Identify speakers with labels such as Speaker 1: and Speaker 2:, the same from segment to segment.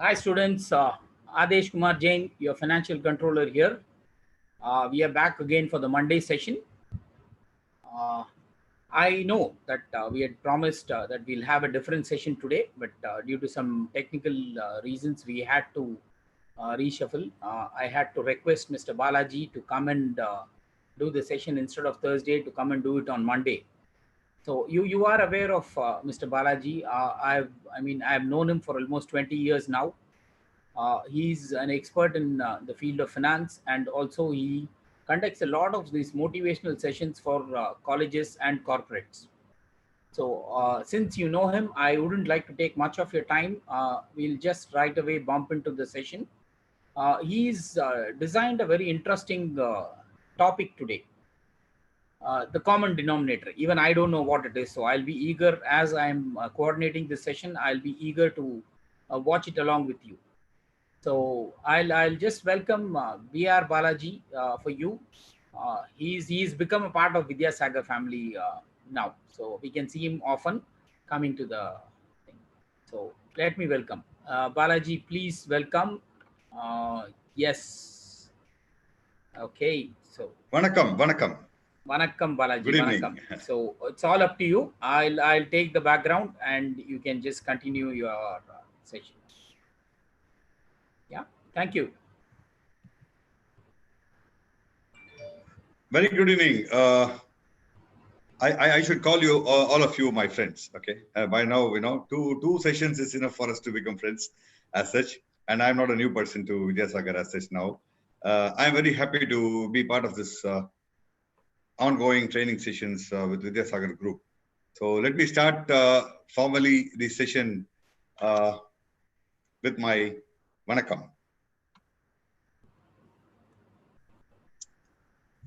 Speaker 1: Hi students, Adesh Kumar Jain, your financial controller here. We are back again for the Monday session. I know that we had promised that we'll have a different session today, but due to some technical reasons, we had to reshuffle. I had to request Mr. Balajee to come and do the session instead of Thursday, to come and do it on Monday. So you are aware of Mr. Balajee. I've known him for almost 20 years now. He's an expert in the field of finance, and also he conducts a lot of these motivational sessions for colleges and corporates. So since you know him, I wouldn't like to take much of your time. We'll just right away bump into the session. He's designed a very interesting topic today. The common denominator. Even I don't know what it is. So I'll be eager, as I'm coordinating this session, I'll be eager to watch it along with you. So I'll just welcome B.R. Balajee for you. He's become a part of Vidyasagar family now. So we can see him often coming to the thing. So let me welcome. Balajee, please welcome. Yes. Okay. So.
Speaker 2: Vanakkam.
Speaker 1: Vanakkam, Balajee.
Speaker 2: Good evening.
Speaker 1: Vanakkam. So it's all up to you. I'll take the background and you can just continue your session. Yeah. Thank you.
Speaker 2: Very good evening. I should call you all of you my friends. Okay. By now, you know, two sessions is enough for us to become friends as such. And I'm not a new person to Vidyasagar as such now. I'm very happy to be part of this ongoing training sessions with Vidyasagar group. So let me start formally this session with my Vanakkam.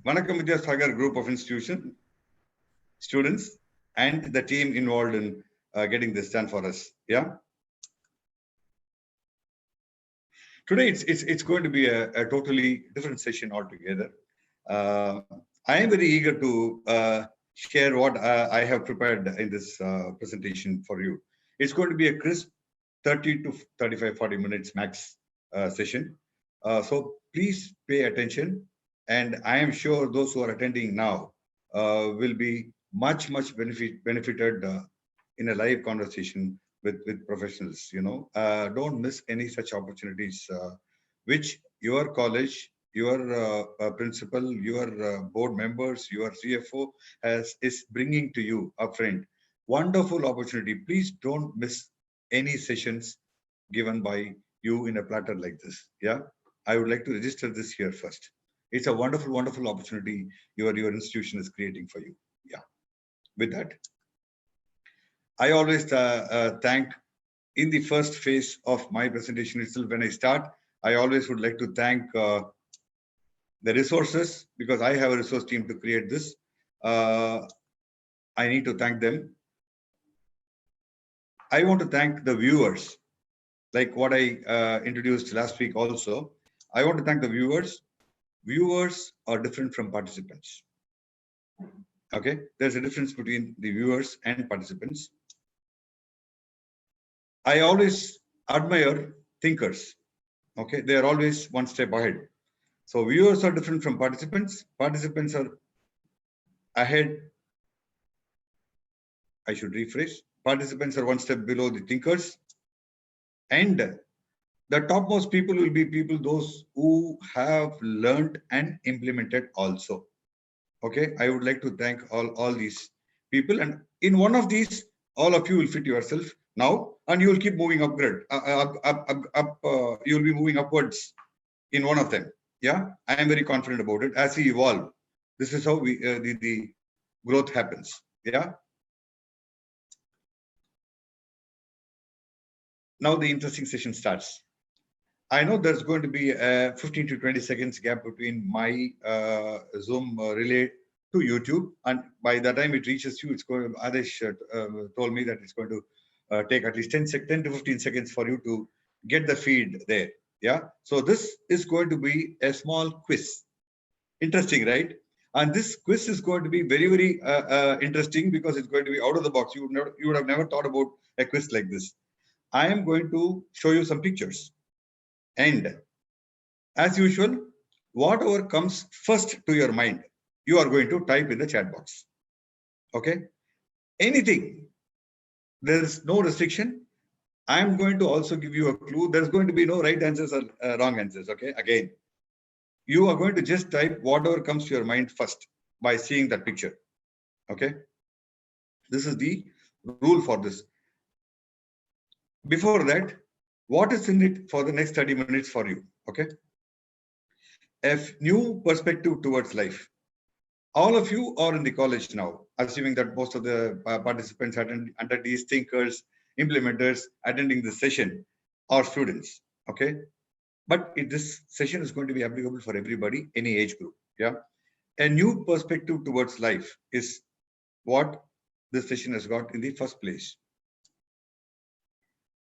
Speaker 2: Vanakkam Vidyasagar group of institution, students, and the team involved in getting this done for us. Yeah. Today it's going to be a totally different session altogether. I am very eager to share what I have prepared in this presentation for you. It's going to be a crisp 30 to 35, 40 minutes max session. So please pay attention. And I am sure those who are attending now will be much benefited in a live conversation with professionals. You know, don't miss any such opportunities which your college, your principal, your board members, your CFO is bringing to you upfront. Wonderful opportunity. Please don't miss any sessions given by you in a platter like this. Yeah, I would like to register this here first. It's a wonderful opportunity your institution is creating for you. Yeah. With that, I always thank in the first phase of my presentation itself. When I start, I always would like to thank the resources, because I have a resource team to create this. I need to thank them. I want to thank the viewers, like what I introduced last week also. I want to thank the viewers. Viewers are different from participants. Okay, there's a difference between the viewers and participants. I always admire thinkers. Okay, they are always one step ahead. So viewers are different from participants. Participants are ahead. I should rephrase. Participants are one step below the thinkers. And the topmost people will be people, those who have learned and implemented also. Okay, I would like to thank all these people. And in one of these, all of you will fit yourself now, and you will keep moving upgrade, you will be moving upwards in one of them. Yeah, I am very confident about it. As we evolve, this is how we the growth happens. Yeah. Now the interesting session starts. I know there's going to be a 15 to 20 seconds gap between my Zoom relay to YouTube, and by the time it reaches you, it's going. Adesh told me that it's going to take at least 10 to 15 seconds for you to get the feed there. Yeah. So this is going to be a small quiz. Interesting, right? And this quiz is going to be very interesting because it's going to be out of the box. You would have never thought about a quiz like this. I am going to show you some pictures. And as usual, whatever comes first to your mind, you are going to type in the chat box. Okay? Anything. There is no restriction. I am going to also give you a clue. There's going to be no right answers or wrong answers. Okay? Again, you are going to just type whatever comes to your mind first by seeing that picture. Okay? This is the rule for this. Before that, what is in it for the next 30 minutes for you? Okay? A new perspective towards life. All of you are in the college now, assuming that most of the participants under these thinkers, implementers attending this session are students. Okay? But this session is going to be applicable for everybody, any age group. Yeah. A new perspective towards life is what this session has got in the first place.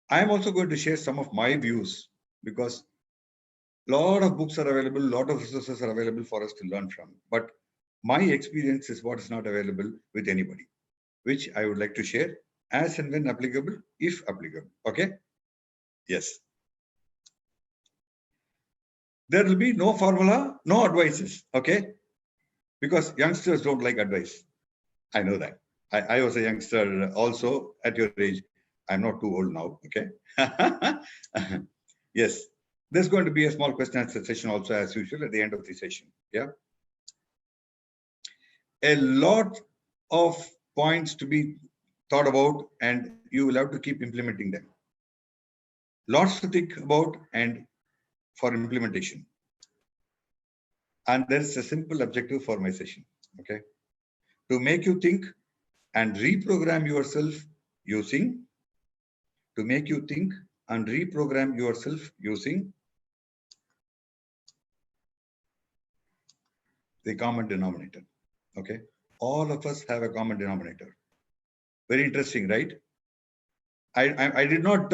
Speaker 2: I am also going to share some of my views because a lot of books are available, a lot of resources are available for us to learn from. But my experience is what is not available with anybody, which I would like to share as and when applicable, if applicable. Okay? Yes. There will be no formula, no advices. Okay? Because youngsters don't like advice. I know that. I was a youngster also at your age. I'm not too old now. Okay? Yes. There's going to be a small question answer session also as usual at the end of the session. Yeah. A lot of points to be thought about, and you will have to keep implementing them. Lots to think about and for implementation. And there's a simple objective for my session. Okay. To make you think and reprogram yourself using, to make you think and reprogram yourself using the common denominator. Okay. All of us have a common denominator. Very interesting, right? I did not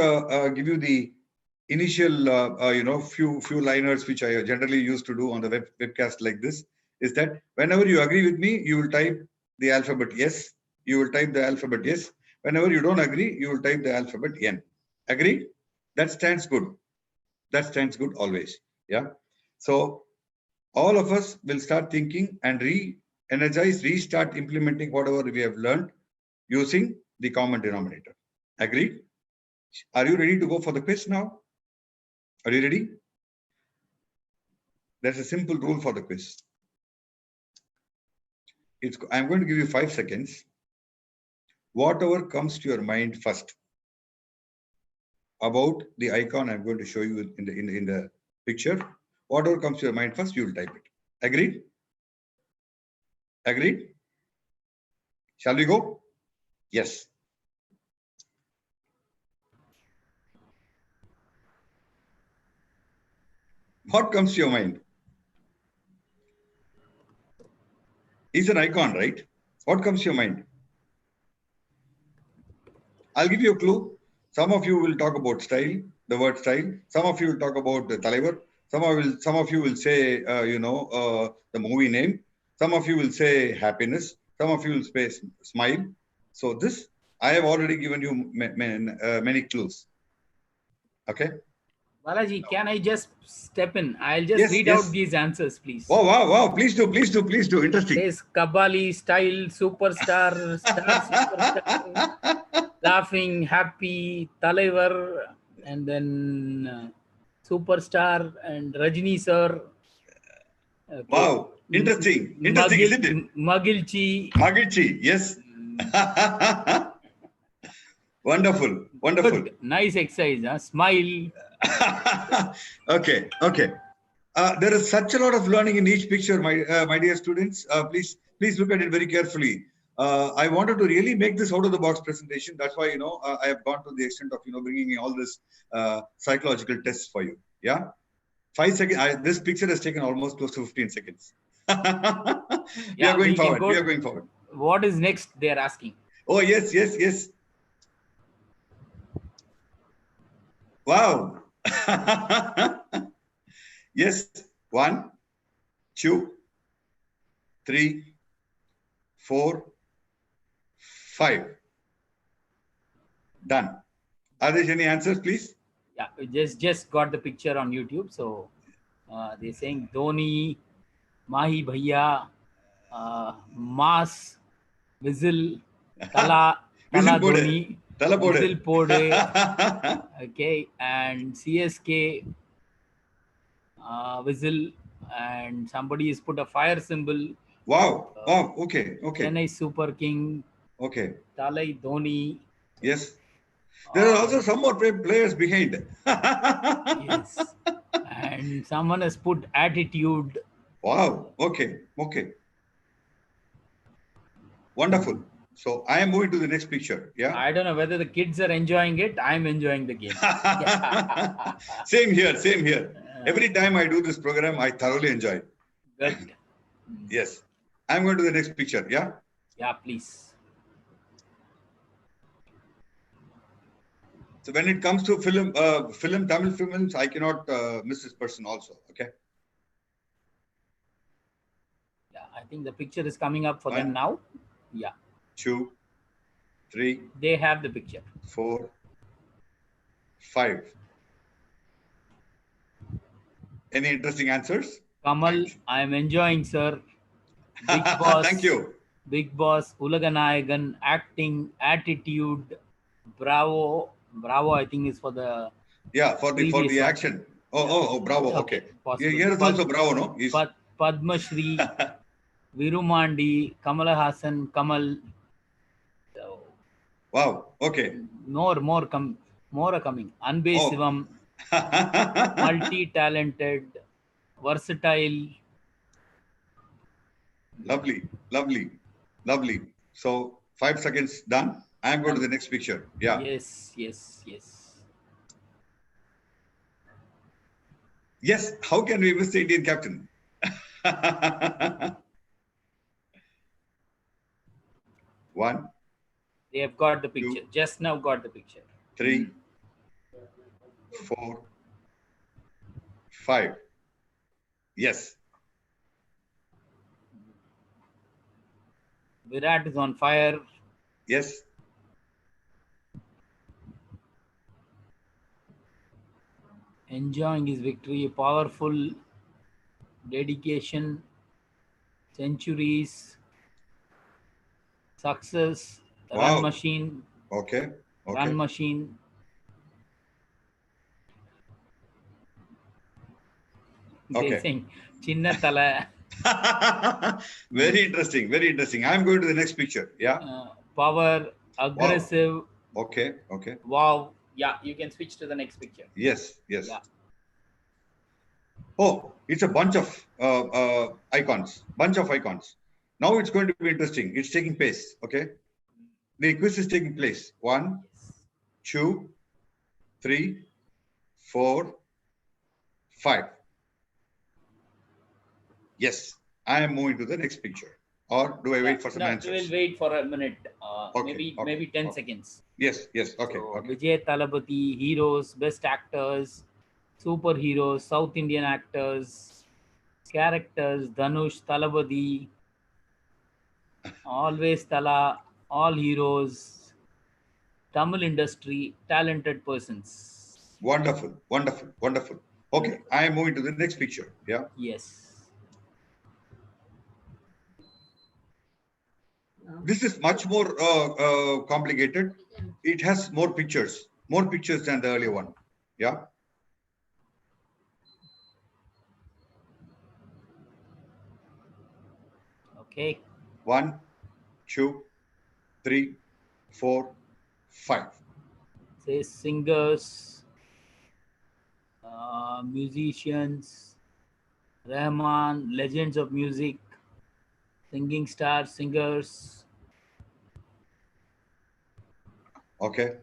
Speaker 2: give you the initial few liners which I generally used to do on the webcast like this. Is that whenever you agree with me, you will type the alphabet yes. You will type the alphabet yes. Whenever you don't agree, you will type the alphabet N. Agree? That stands good. That stands good always. Yeah. So all of us will start thinking and re-energize, restart implementing whatever we have learned using the common denominator. Agreed? Are you ready to go for the quiz now? Are you ready? There's a simple rule for the quiz. I'm going to give you 5 seconds. Whatever comes to your mind first about the icon I'm going to show you in the picture, whatever comes to your mind first, you will type it. Agreed? Agreed? Shall we go? Yes. What comes to your mind? It's an icon, right? What comes to your mind? I'll give you a clue. Some of you will talk about style, the word style. Some of you will talk about the Talaivar. Some of you will say, the movie name. Some of you will say happiness. Some of you will say smile. So this, I have already given you many clues. Okay.
Speaker 1: Balajee, can I just step in? I'll just
Speaker 2: Yes,
Speaker 1: read
Speaker 2: yes.
Speaker 1: out these answers, please.
Speaker 2: Wow, wow, wow. Please do, please do, please do. Interesting.
Speaker 1: There's Kabali, style, superstar, star, superstar, laughing, happy, Talaivar, and then superstar and Rajini sir. Okay.
Speaker 2: Wow, interesting. Interesting, isn't it?
Speaker 1: Magilchi.
Speaker 2: Magichi, yes. Wonderful, wonderful.
Speaker 1: Good. Nice exercise, huh? Smile.
Speaker 2: Okay, okay. There is such a lot of learning in each picture, my dear students. Please look at it very carefully. I wanted to really make this out of the box presentation. That's why I have gone to the extent of bringing in all this psychological tests for you. Yeah, 5 seconds. This picture has taken almost close to 15 seconds. We are going forward. We are going forward.
Speaker 1: What is next? They are asking.
Speaker 2: Oh yes, yes, yes. Wow. Yes. 1, 2, 3, 4, 5. Done. Are there any answers, please?
Speaker 1: Yeah, we just got the picture on YouTube. So they're saying Dhoni, Mahi Bhaiya, Mass, Whistle, Tala,
Speaker 2: Whistle
Speaker 1: Tala
Speaker 2: board.
Speaker 1: Dhoni,
Speaker 2: Tala
Speaker 1: Whistle
Speaker 2: board.
Speaker 1: Pode, okay, and CSK, Whistle, and somebody has put a fire symbol.
Speaker 2: Wow. Wow. Okay. Okay.
Speaker 1: Chennai Super King,
Speaker 2: Okay.
Speaker 1: Talai Dhoni.
Speaker 2: Yes. There are also
Speaker 1: Uh,
Speaker 2: some more players behind.
Speaker 1: yes, and someone has put attitude.
Speaker 2: Wow. Okay. Okay. Wonderful. So I am moving to the next picture. Yeah.
Speaker 1: I don't know whether the kids are enjoying it. I'm enjoying the game.
Speaker 2: Same here. Same here. Every time I do this program, I thoroughly enjoy it.
Speaker 1: Good.
Speaker 2: Yes. I'm going to the next picture. Yeah.
Speaker 1: Yeah, please.
Speaker 2: So when it comes to film, Tamil films, I cannot miss this person also. Okay.
Speaker 1: Yeah, I think the picture is coming up for them
Speaker 2: 1,
Speaker 1: now. Yeah.
Speaker 2: 2, 3,
Speaker 1: They have the picture.
Speaker 2: 4, 5. Any interesting answers?
Speaker 1: Kamal, I am enjoying, sir. Big Boss.
Speaker 2: Thank you.
Speaker 1: Big Boss, Ulaganayagan, acting, attitude, Bravo. Bravo, I think is for the
Speaker 2: For the
Speaker 1: previous one.
Speaker 2: action. Oh, bravo. Okay.
Speaker 1: Possible.
Speaker 2: Here is also bravo, no?
Speaker 1: Padma Shri, Virumandi, Kamala Hassan, Kamal. So,
Speaker 2: Wow. Okay.
Speaker 1: more are coming. Anbe
Speaker 2: Oh.
Speaker 1: Sivam, multi-talented, versatile.
Speaker 2: Lovely. So 5 seconds done. I'm going to the next picture. Yeah.
Speaker 1: Yes.
Speaker 2: Yes. How can we miss the Indian captain? One.
Speaker 1: They have got the picture.
Speaker 2: 2,
Speaker 1: Just now got the picture.
Speaker 2: 3, 4, 5. Yes.
Speaker 1: Virat is on fire.
Speaker 2: Yes.
Speaker 1: Enjoying his victory. Powerful. Dedication. Centuries. Success.
Speaker 2: Wow.
Speaker 1: Run machine.
Speaker 2: Okay.
Speaker 1: Run machine. They're saying Chinna Tala.
Speaker 2: Very interesting. I'm going to the next picture. Yeah.
Speaker 1: Power, aggressive.
Speaker 2: Wow. Okay.
Speaker 1: Wow. Yeah, you can switch to the next picture.
Speaker 2: Yes.
Speaker 1: Yeah.
Speaker 2: Oh, it's a bunch of icons. Now it's going to be interesting. It's taking place. Okay. The quiz is taking place. 1, 2, 3, 4, 5. Yes, I am moving to the next picture. Or do I wait for some answers?
Speaker 1: We'll wait for a minute. Maybe 10 seconds.
Speaker 2: Yes. Okay.
Speaker 1: So, Vijay Talabati, heroes, best actors, superheroes, South Indian actors, characters, Dhanush, Talabadi, always Tala, all heroes, Tamil industry, talented persons.
Speaker 2: Wonderful. Okay, I am moving to the next picture. Yeah.
Speaker 1: Yes.
Speaker 2: This is much more complicated. It has more pictures than the earlier one. Yeah.
Speaker 1: Okay.
Speaker 2: 1, 2, 3, 4, 5.
Speaker 1: Say singers, musicians, Rahman, legends of music, singing stars, singers.
Speaker 2: Okay.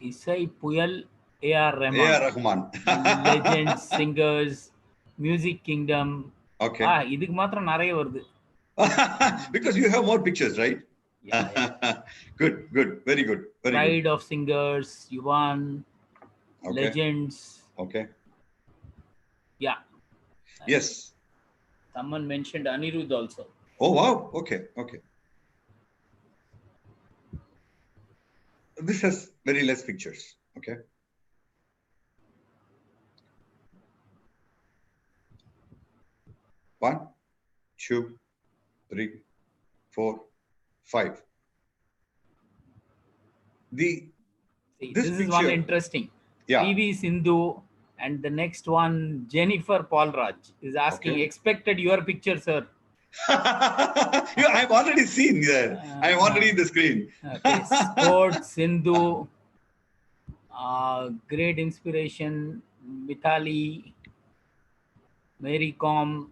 Speaker 1: Isai Puyal, A.R.
Speaker 2: Rahman.
Speaker 1: Legends, singers, music kingdom.
Speaker 2: Okay.
Speaker 1: இதுக்கு மாத்திரம் நிறைய வருது.
Speaker 2: Because you have more pictures, right?
Speaker 1: Yeah.
Speaker 2: Good. Very good.
Speaker 1: Pride of singers, Yuvan, legends.
Speaker 2: Okay.
Speaker 1: Yeah.
Speaker 2: Yes.
Speaker 1: Someone mentioned Anirudh also.
Speaker 2: Oh, wow. Okay. this has very less pictures. Okay. One, two, three, 4, 5.
Speaker 1: See,
Speaker 2: This
Speaker 1: this is one
Speaker 2: picture,
Speaker 1: interesting.
Speaker 2: yeah.
Speaker 1: PV Sindhu, and the next one, Jennifer Paulraj, is asking,
Speaker 2: Okay.
Speaker 1: expected your picture, sir.
Speaker 2: I've already seen there. I'm already in the screen.
Speaker 1: Okay. Sports, Sindhu, great inspiration, Mithali, Mary Com,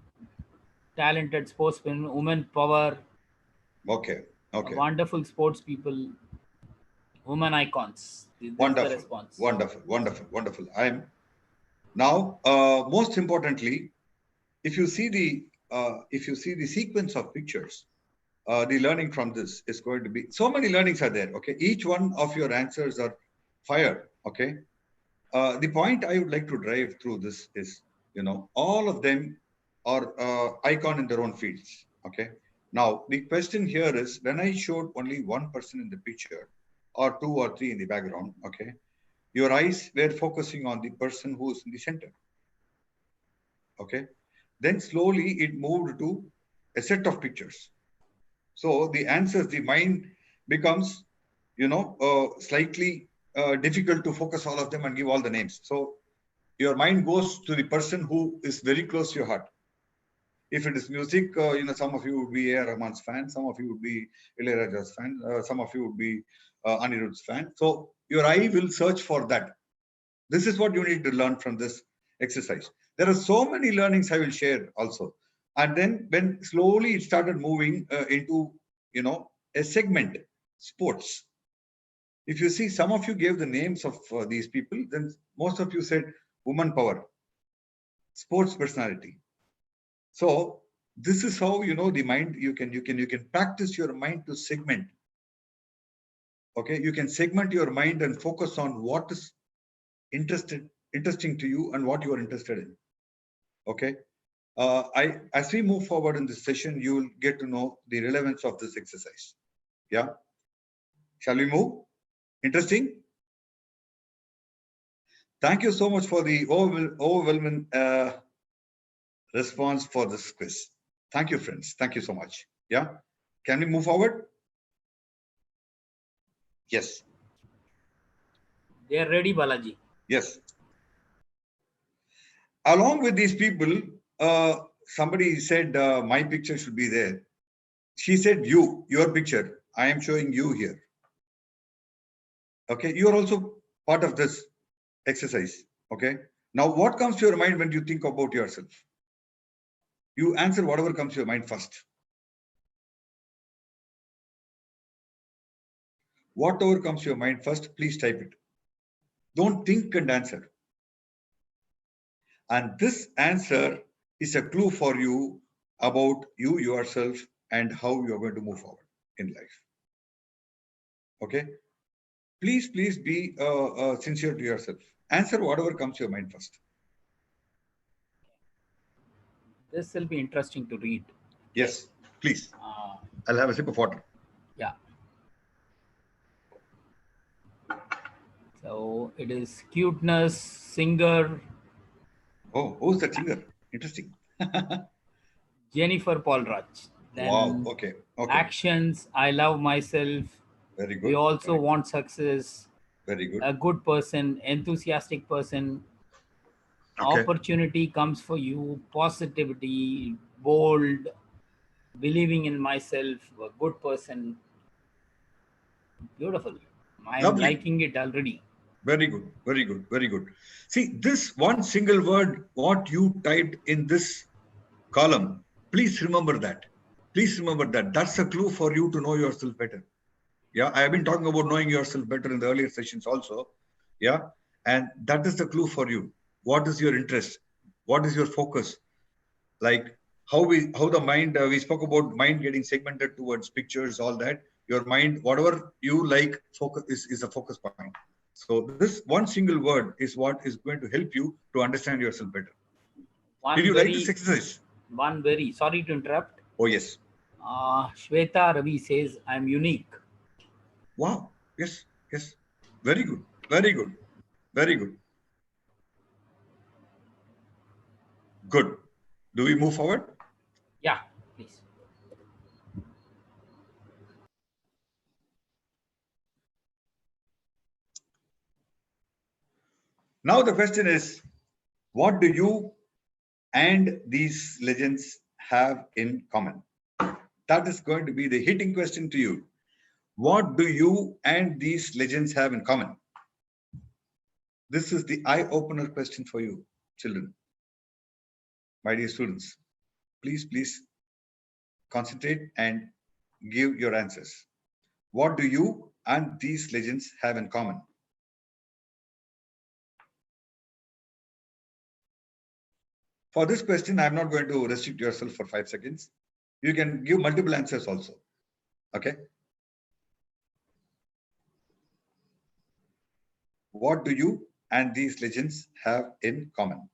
Speaker 1: talented sportsman, women power,
Speaker 2: Okay. Okay.
Speaker 1: wonderful sports people, women icons. This is the
Speaker 2: Wonderful.
Speaker 1: response.
Speaker 2: Wonderful. Wonderful. Wonderful. I'm now, most importantly, if you see the sequence of pictures, the learning from this is going to be, so many learnings are there. Okay. Each one of your answers are fired. Okay. The point I would like to drive through this is, all of them are icon in their own fields. Okay. Now, the question here is, when I showed only one person in the picture or two or three in the background, okay, your eyes were focusing on the person who's in the center. Okay. Then slowly it moved to a set of pictures. So the answers, the mind becomes, slightly difficult to focus all of them and give all the names. So your mind goes to the person who is very close to your heart. If it is music, some of you would be A. Rahman's fan, some of you would be Ilayaraja's fan, some of you would be Anirudh's fan. So your eye will search for that. This is what you need to learn from this exercise. There are so many learnings I will share also. And then when slowly it started moving into, a segment, sports. If you see, some of you gave the names of these people, then most of you said woman power, sports personality. So this is how, the mind, you can practice your mind to segment. Okay. You can segment your mind and focus on what is interesting to you and what you are interested in. Okay. As we move forward in this session, you will get to know the relevance of this exercise. Yeah. Shall we move? Interesting. Thank you so much for the overwhelming response for this quiz. Thank you, friends. Thank you so much. Yeah. Can we move forward? Yes.
Speaker 1: They are ready, Balaji.
Speaker 2: Yes. Along with these people, somebody said my picture should be there. She said your picture. I am showing you here. Okay. You are also part of this exercise. Okay. Now, what comes to your mind when you think about yourself? You answer whatever comes to your mind first. Whatever comes to your mind first, please type it. Don't think and answer. And this answer is a clue for you about you yourself and how you're going to move forward in life. Okay. Please be sincere to yourself. Answer whatever comes to your mind first.
Speaker 1: This will be interesting to read.
Speaker 2: Yes, please. I'll have a sip of water.
Speaker 1: Yeah. So it is cuteness, singer.
Speaker 2: Oh, who's that singer? Interesting.
Speaker 1: Jennifer Paulraj. Then
Speaker 2: wow. Okay.
Speaker 1: Actions, I love myself.
Speaker 2: Very good.
Speaker 1: We also want success.
Speaker 2: Very good.
Speaker 1: A good person, enthusiastic person. Okay. Opportunity comes for you, positivity, bold, believing in myself, a good person. Beautiful. I'm liking it already.
Speaker 2: Very good. Very good. Very good. See, this one single word, what you typed in this column, please remember that. Please remember that. That's a clue for you to know yourself better. Yeah, I have been talking about knowing yourself better in the earlier sessions also. Yeah, and that is the clue for you. What is your interest? What is your focus? Like how the mind, we spoke about mind getting segmented towards pictures, all that. Your mind, whatever you like, focus is a focus point. So this one single word is what is going to help you to understand yourself better. Did you like this exercise?
Speaker 1: Sorry to interrupt.
Speaker 2: Oh, yes.
Speaker 1: Shweta Ravi says, I'm unique.
Speaker 2: Wow. Yes. Yes. Very good. Very good. Very good. Good. Do we move forward?
Speaker 1: Yeah, please.
Speaker 2: Now the question is, what do you and these legends have in common? That is going to be the hitting question to you. What do you and these legends have in common? This is the eye-opener question for you, children. My dear students, please concentrate and give your answers. What do you and these legends have in common? For this question, I'm not going to restrict yourself for 5 seconds. You can give multiple answers also. Okay. What do you and these legends have in common?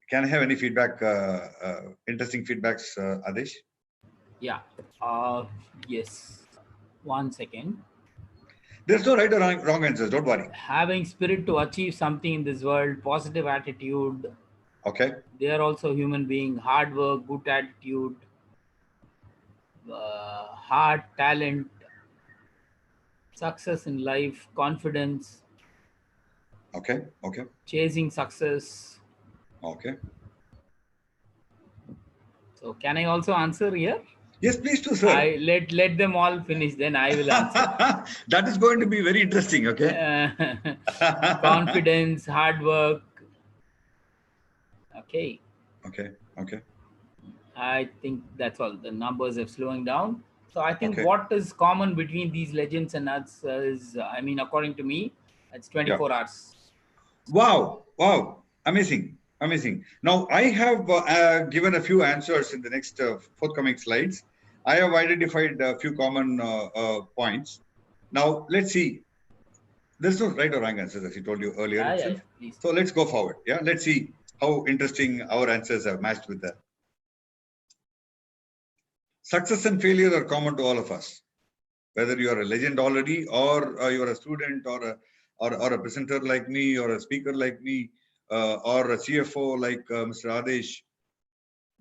Speaker 2: Can I have any feedback, interesting feedbacks, Adesh?
Speaker 1: Yeah. Yes. 1 second.
Speaker 2: There's no right or wrong answers. Don't worry.
Speaker 1: Having spirit to achieve something in this world, positive attitude.
Speaker 2: Okay.
Speaker 1: They are also human being. Hard work, good attitude, heart, talent, success in life, confidence,
Speaker 2: Okay. Okay.
Speaker 1: chasing success.
Speaker 2: Okay.
Speaker 1: So can I also answer here?
Speaker 2: Yes, please do, sir.
Speaker 1: I let them all finish, then I will answer.
Speaker 2: That is going to be very interesting. Okay.
Speaker 1: Confidence, hard work. Okay.
Speaker 2: Okay. Okay.
Speaker 1: I think that's all. The numbers are slowing down. So I think
Speaker 2: Okay.
Speaker 1: what is common between these legends and us is, I mean, according to me, it's
Speaker 2: Yeah.
Speaker 1: 24 hours.
Speaker 2: Wow. Wow. Amazing. Amazing. Now, I have given a few answers in the next forthcoming slides. I have identified a few common points. Now, let's see. There's no right or wrong answers, as I told you earlier itself.
Speaker 1: Yeah, please.
Speaker 2: So let's go forward. Yeah, let's see how interesting our answers have matched with that. Success and failure are common to all of us. Whether you are a legend already, or you are a student, or a presenter like me, or a speaker like me, or a CFO like Mr. Adesh,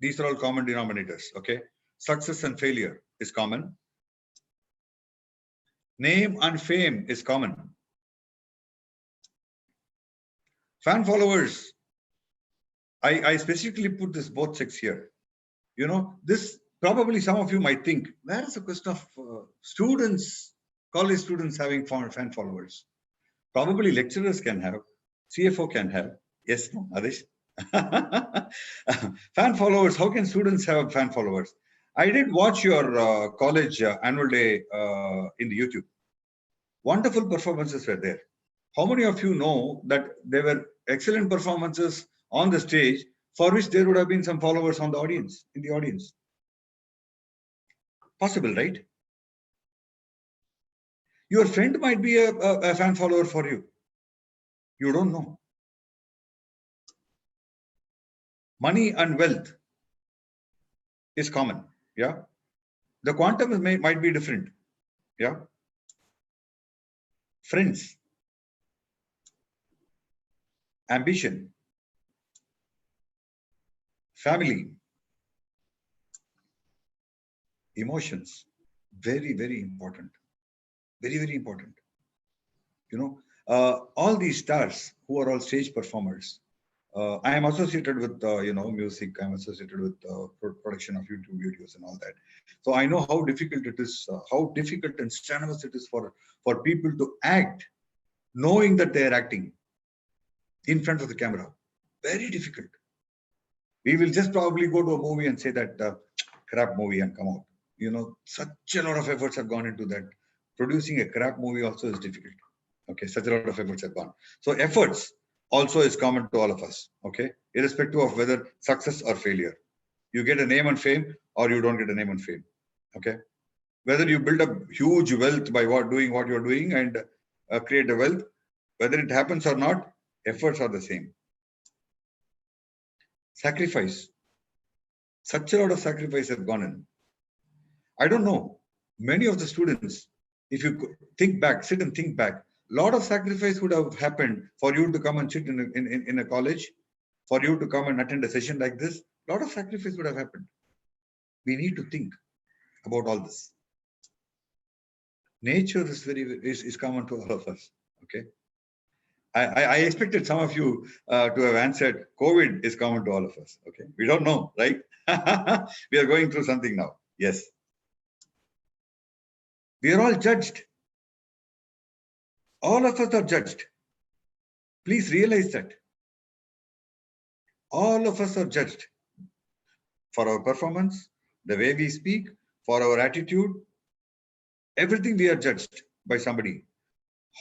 Speaker 2: these are all common denominators. Okay, success and failure is common. Name and fame is common. Fan followers. I specifically put this both six here. You know, this probably some of you might think, where is the question of students, college students having fan followers? Probably lecturers can have, CFO can have. Yes, no, Adesh? Fan followers, how can students have fan followers? I did watch your college annual day in the YouTube. Wonderful performances were there. How many of you know that there were excellent performances on the stage for which there would have been some followers on the audience, in the audience? Possible, right? Your friend might be a fan follower for you. You don't know. Money and wealth is common. Yeah. The quantum might be different. Yeah. Friends, ambition, family, emotions, very important. Very important. You know, all these stars who are all stage performers. I am associated with music. I'm associated with production of YouTube videos and all that. So I know how difficult it is, how difficult and strenuous it is for people to act, knowing that they are acting in front of the camera. Very difficult. We will just probably go to a movie and say that crap movie and come out. You know, such a lot of efforts have gone into that. Producing a crap movie also is difficult. Okay, such a lot of efforts have gone. So efforts also is common to all of us. Okay, irrespective of whether success or failure. You get a name and fame or you don't get a name and fame. Okay, whether you build up huge wealth by doing what you're doing and create a wealth, whether it happens or not, efforts are the same. Sacrifice. Such a lot of sacrifice have gone in. I don't know. Many of the students, if you think back, sit and think back, a lot of sacrifice would have happened for you to come and sit in a college, for you to come and attend a session like this. A lot of sacrifice would have happened. We need to think about all this. Nature is common to all of us. Okay. I expected some of you to have answered COVID is common to all of us. Okay. We don't know, right? We are going through something now. Yes. We are all judged. All of us are judged. Please realize that. All of us are judged for our performance, the way we speak, for our attitude. Everything we are judged by somebody.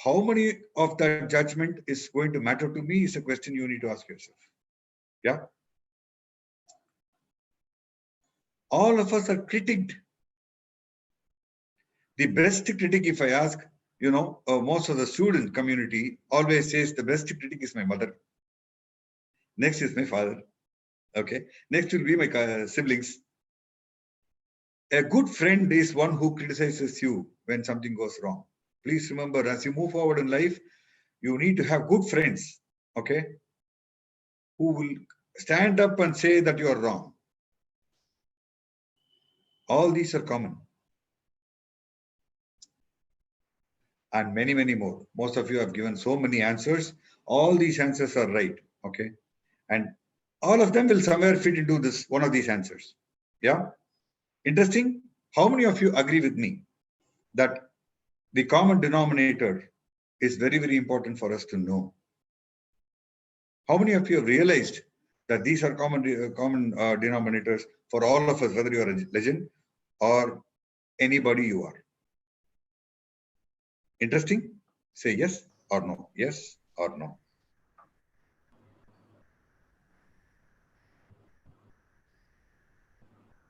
Speaker 2: How many of that judgment is going to matter to me is a question you need to ask yourself. Yeah. All of us are critiqued. The best critic, if I ask, most of the student community always says the best critic is my mother. Next is my father. Okay. Next will be my siblings. A good friend is one who criticizes you when something goes wrong. Please remember, as you move forward in life, you need to have good friends, okay, who will stand up and say that you are wrong. All these are common. And many, many more. Most of you have given so many answers. All these answers are right, okay? And all of them will somewhere fit into this one of these answers. Yeah? Interesting. How many of you agree with me that the common denominator is very, very important for us to know? How many of you have realized that these are common denominators for all of us, whether you are a legend or anybody you are? Interesting? Say yes or no. Yes or no.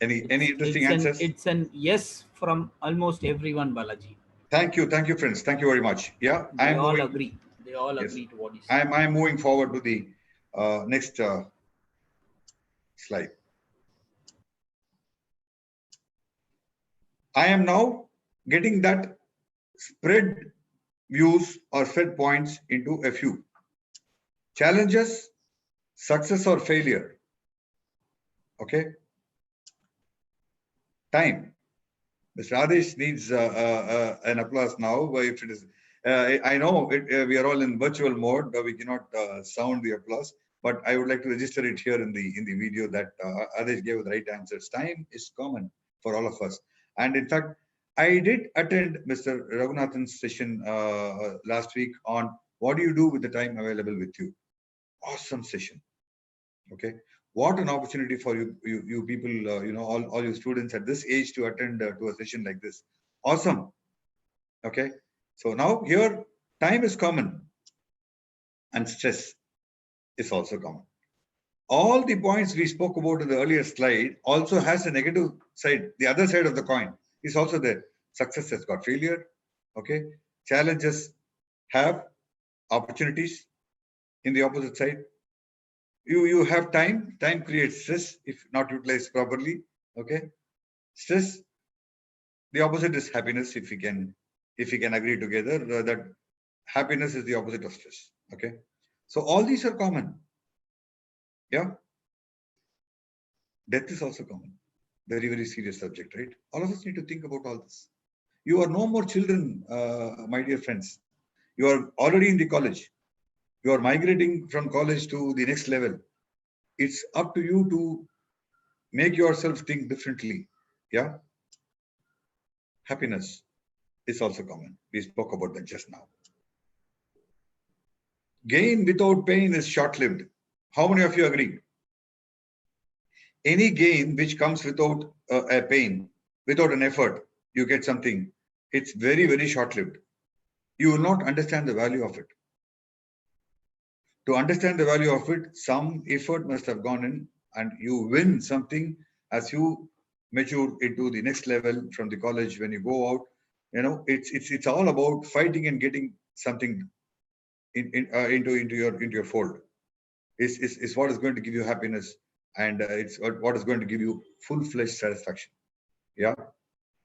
Speaker 2: Any interesting answers?
Speaker 1: It's an yes from almost everyone, Balaji.
Speaker 2: Thank you, friends. Thank you very much. Yeah,
Speaker 1: They all agree. They all
Speaker 2: yes,
Speaker 1: agree to what you said.
Speaker 2: I'm moving forward to the next slide. I am now getting that spread views or spread points into a few challenges, success or failure. Okay. Time. Mr. Adesh needs an applause now. If it is, I know we are all in virtual mode, but we cannot sound the applause. But I would like to register it here in the video that Adesh gave the right answers. Time is common for all of us, and in fact, I did attend Mr. Raghunathan's session last week on what do you do with the time available with you. Awesome session. Okay. What an opportunity for you people, all you students at this age to attend to a session like this. Awesome. Okay. So now here, time is common and stress is also common. All the points we spoke about in the earlier slide also has a negative side. The other side of the coin is also there. Success has got failure. Okay. Challenges have opportunities in the opposite side. You have time creates stress if not utilized properly. Okay. Stress, the opposite is happiness. If we can agree together that happiness is the opposite of stress. Okay. So all these are common. Yeah. Death is also common. Very, very serious subject, right? All of us need to think about all this. You are no more children, my dear friends. You are already in the college. You are migrating from college to the next level. It's up to you to make yourself think differently. Yeah. Happiness is also common. We spoke about that just now. Gain without pain is short-lived. How many of you agree? Any gain which comes without a pain, without an effort, you get something. It's very, very short-lived. You will not understand the value of it. To understand the value of it, some effort must have gone in, and you win something as you mature into the next level from the college. When you go out, it's all about fighting and getting something into your fold. Is what is going to give you happiness and it's what is going to give you full-fledged satisfaction. Yeah.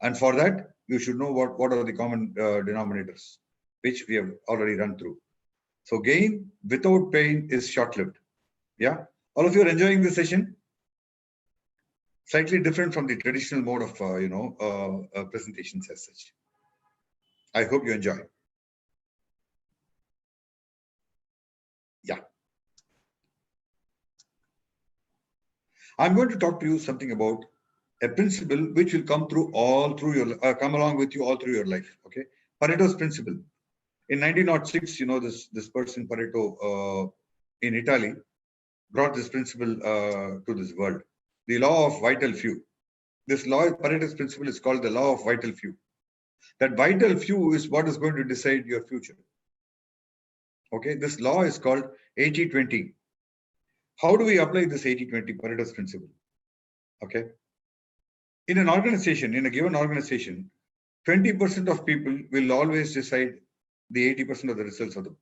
Speaker 2: And for that, you should know what are the common denominators, which we have already run through. So gain without pain is short-lived. Yeah. All of you are enjoying this session? Slightly different from the traditional mode of, presentations as such. I hope you enjoy. Yeah. I'm going to talk to you something about a principle which will come come along with you all through your life. Okay. Pareto's principle. In 1906, this person Pareto in Italy brought this principle to this world. The law of vital few. This law, Pareto's principle, is called the law of vital few. That vital few is what is going to decide your future. Okay, this law is called 80-20. How do we apply this 80-20 Pareto's principle? Okay. In an organization, in a given organization, 20% of people will always decide the 80% of the results of the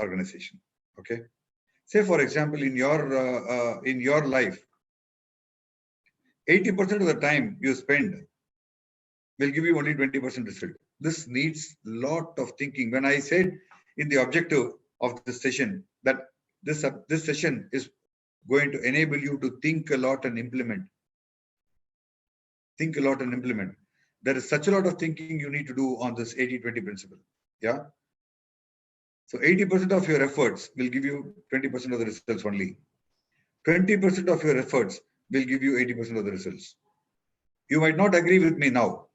Speaker 2: organization. Okay. Say, for example, in your life, 80% of the time you spend will give you only 20% result. This needs a lot of thinking. When I said in the objective of this session that this session is going to enable you to think a lot and implement. Think a lot and implement. There is such a lot of thinking you need to do on this 80-20 principle. Yeah. So 80% of your efforts will give you 20% of the results only. 20% of your efforts will give you 80% of the results. You might not agree with me now.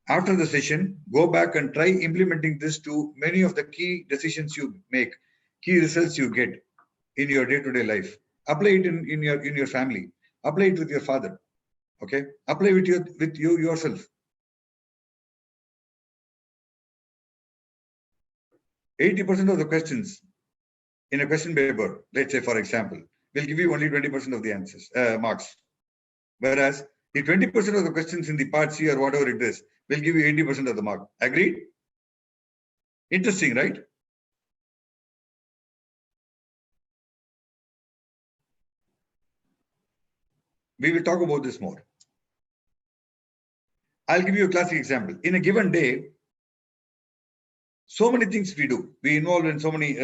Speaker 2: After the session, go back and try implementing this to many of the key decisions you make, key results you get in your day-to-day life. Apply it in your family. Apply it with your father. Okay. Apply with you yourself. 80% of the questions in a question paper, let's say, for example, will give you only 20% of the answers, marks. Whereas the 20% of the questions in the part C or whatever it is will give you 80% of the mark. Agreed? Interesting, right? We will talk about this more. I'll give you a classic example. In a given day, so many things we do. We involve in so many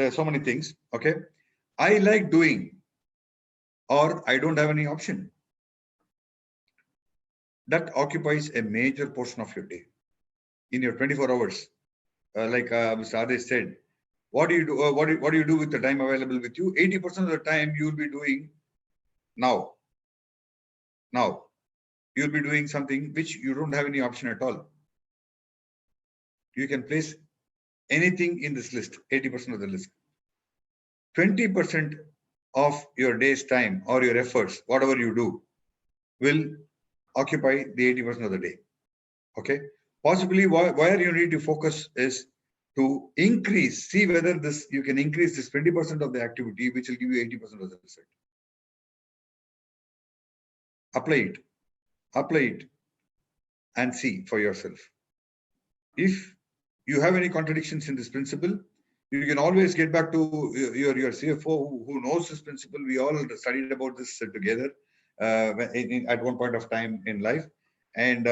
Speaker 2: things. Okay. I like doing, or I don't have any option. That occupies a major portion of your day. In your 24 hours, like Mr. Adesh said, what do you do? What do you do with the time available with you? 80% of the time you will be doing now. Now, you'll be doing something which you don't have any option at all. You can place anything in this list, 80% of the list. 20% of your day's time or your efforts, whatever you do, will occupy the 80% of the day. Okay. Possibly where you need to focus is to increase, see whether you can increase this 20% of the activity, which will give you 80% of the result. Apply it, and see for yourself. If you have any contradictions in this principle, you can always get back to your CFO who knows this principle. We all studied about this together at one point of time in life. And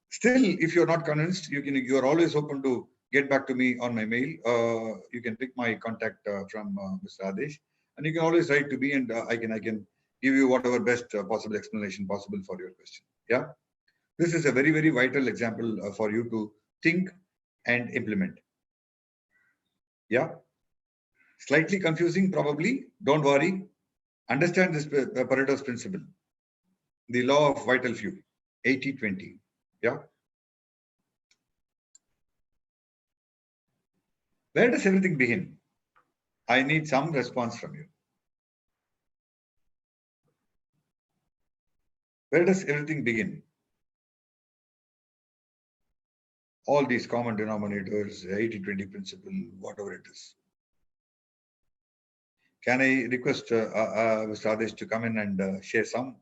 Speaker 2: still, if you're not convinced, you are always open to get back to me on my mail. You can pick my contact from Mr. Adesh, and you can always write to me, and I can give you whatever best possible explanation possible for your question. Yeah, this is a very, very vital example for you to think and implement. Yeah, slightly confusing probably. Don't worry. Understand this Pareto's principle, the law of vital few, 80-20. Yeah. Where does everything begin? I need some response from you. Where does everything begin? All these common denominators, 80-20 principle, whatever it is. Can I request Mr. Adesh to come in and share some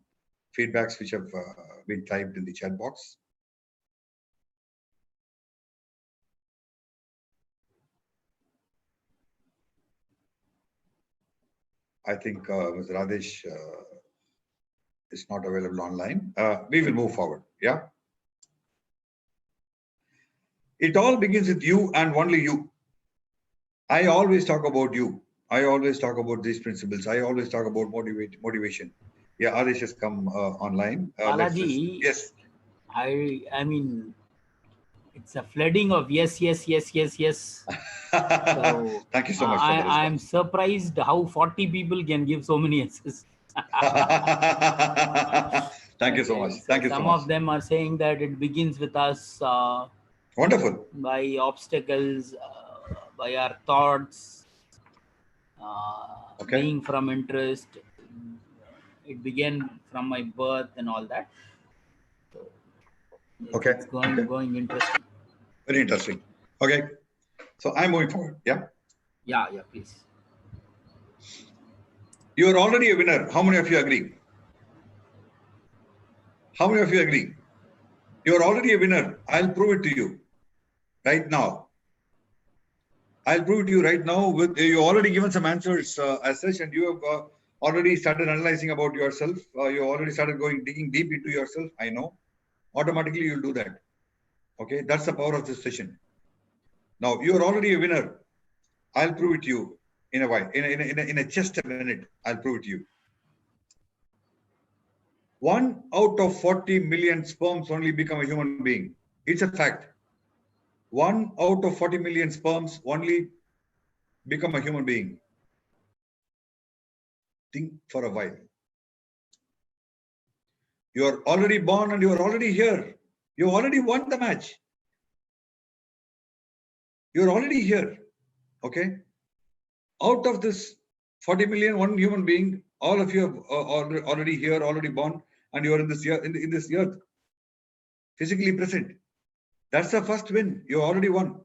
Speaker 2: feedbacks which have been typed in the chat box? I think Ms. Radesh is not available online. We will move forward. Yeah. It all begins with you and only you. I always talk about you. I always talk about these principles. I always talk about motivation. Yeah, Adesh has come online.
Speaker 1: Balajee,
Speaker 2: Yes.
Speaker 1: I mean, it's a flooding of yes, yes, yes, yes, yes. So
Speaker 2: Thank you so much for the
Speaker 1: I am
Speaker 2: response.
Speaker 1: surprised how 40 people can give so many yeses.
Speaker 2: Thank you so much.
Speaker 1: Okay, so
Speaker 2: Thank you so
Speaker 1: some
Speaker 2: much.
Speaker 1: of them are saying that it begins with us
Speaker 2: Wonderful.
Speaker 1: by obstacles, by our thoughts,
Speaker 2: Okay.
Speaker 1: being from interest. It began from my birth and all that. So
Speaker 2: Okay.
Speaker 1: it's
Speaker 2: Okay.
Speaker 1: going interesting.
Speaker 2: Very interesting. Okay. So I'm moving forward. Yeah.
Speaker 1: Yeah, yeah, please.
Speaker 2: You are already a winner. How many of you agree? How many of you agree? You are already a winner. I'll prove it to you right now. I'll prove it to you right now. With you already given some answers as such, and you have already started analyzing about yourself. You already started digging deep into yourself. I know. Automatically, you'll do that. Okay, that's the power of this session. Now you are already a winner. I'll prove it to you in a while. In just a minute, I'll prove it to you. 1 out of 40 million sperms only become a human being. It's a fact. 1 out of 40 million sperms only become a human being. Think for a while. You are already born and you are already here. You already won the match. You're already here. Okay. Out of this 40 million, one human being, all of you have already here, already born, and you are in this earth, physically present. That's the first win. You already won.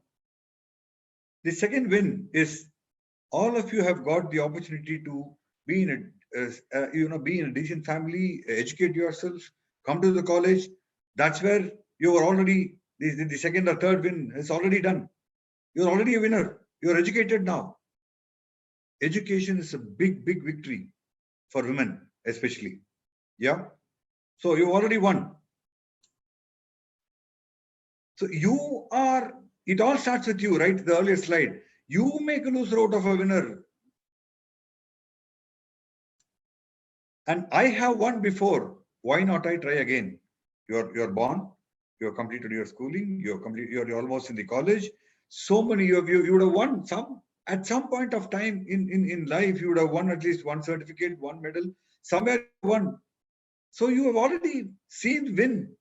Speaker 2: The second win is all of you have got the opportunity to be in be in a decent family, educate yourself, come to the college. That's where you are already, the second or third win is already done. You're already a winner. You're educated now. Education is a big, big victory for women, especially. Yeah. So you already won. So it all starts with you, right? The earlier slide. You make a loser out of a winner. And I have won before. Why not I try again? You're born, you've completed your schooling, you're almost in the college. So many you would have won some at some point of time in life, you would have won at least one certificate, one medal, somewhere you won. So you have already seen win.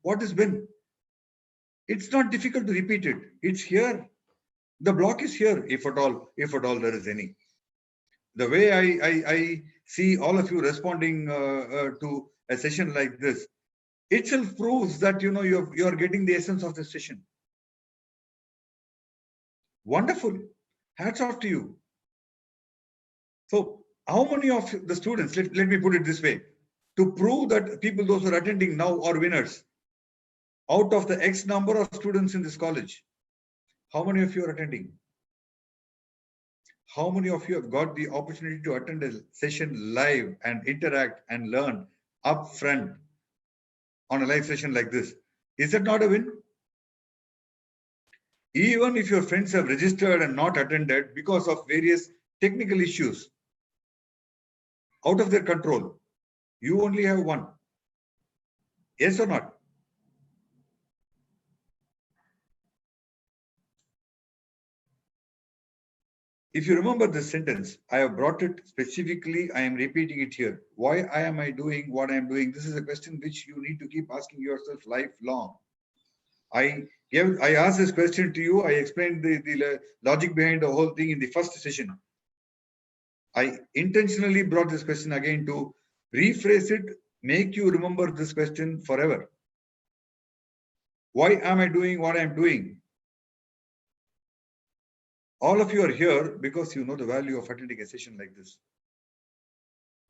Speaker 2: What is win? It's not difficult to repeat it. It's here. The block is here, if at all there is any. The way I see all of you responding to a session like this itself proves that you're getting the essence of the session. Wonderful. Hats off to you. So how many of the students, let me put it this way, to prove that people, those who are attending now, are winners, out of the X number of students in this college, how many of you are attending? How many of you have got the opportunity to attend a session live and interact and learn up front on a live session like this? Is that not a win? Even if your friends have registered and not attended because of various technical issues out of their control, you only have one. Yes or not? If you remember this sentence, I have brought it specifically. I am repeating it here. Why am I doing what I am doing? This is a question which you need to keep asking yourself lifelong. I asked this question to you. I explained the logic behind the whole thing in the first session. I intentionally brought this question again to rephrase it, make you remember this question forever. Why am I doing what I'm doing? All of you are here because you know the value of attending a session like this.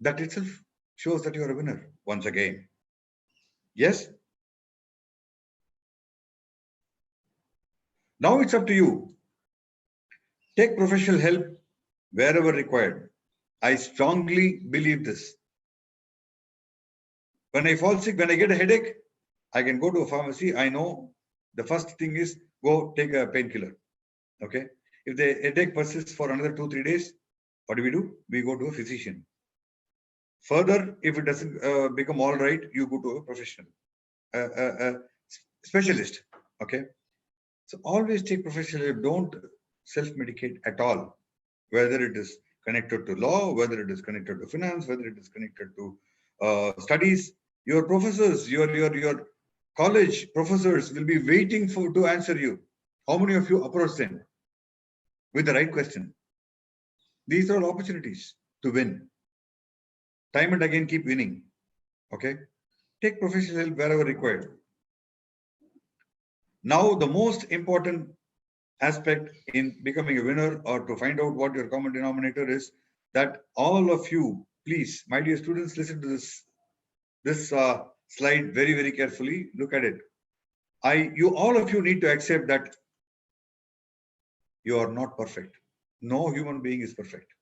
Speaker 2: That itself shows that you are a winner once again. Yes? Now it's up to you. Take professional help wherever required. I strongly believe this. When I fall sick, when I get a headache, I can go to a pharmacy. I know the first thing is go take a painkiller. Okay. If the headache persists for another 2-3 days, what do? We go to a physician. Further, if it doesn't become all right, you go to a professional, a specialist. Okay. So always take professional help. Don't self-medicate at all, whether it is connected to law, whether it is connected to finance, whether it is connected to studies. Your professors, your college professors will be waiting to answer you. How many of you approach them with the right question? These are all opportunities to win. Time and again, keep winning. Okay. Take professional help wherever required. Now, the most important aspect in becoming a winner, or to find out what your common denominator is, that all of you, please, my dear students, listen to this slide very, very carefully. Look at it. All of you need to accept that you are not perfect. No human being is perfect.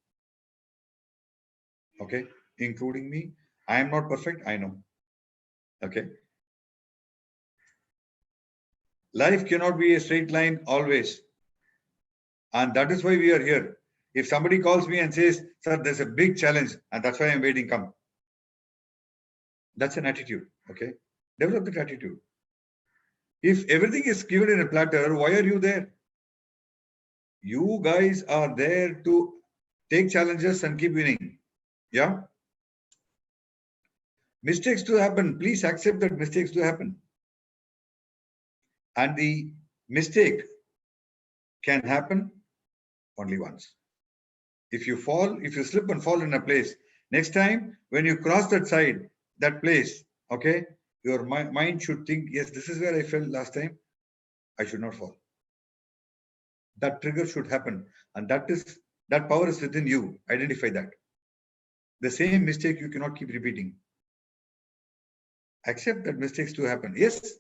Speaker 2: Okay, including me. I am not perfect. I know. Okay. Life cannot be a straight line always. And that is why we are here. If somebody calls me and says, sir, there's a big challenge, and that's why I'm waiting, come. That's an attitude. Okay. Develop that attitude. If everything is given in a platter, why are you there? You guys are there to take challenges and keep winning. Yeah. Mistakes do happen. Please accept that mistakes do happen. And the mistake can happen only once. If you slip and fall in a place, next time when you cross that place, okay, your mind should think, yes, this is where I fell last time. I should not fall. That trigger should happen. And that power is within you. Identify that. The same mistake you cannot keep repeating. Accept that mistakes do happen. Yes,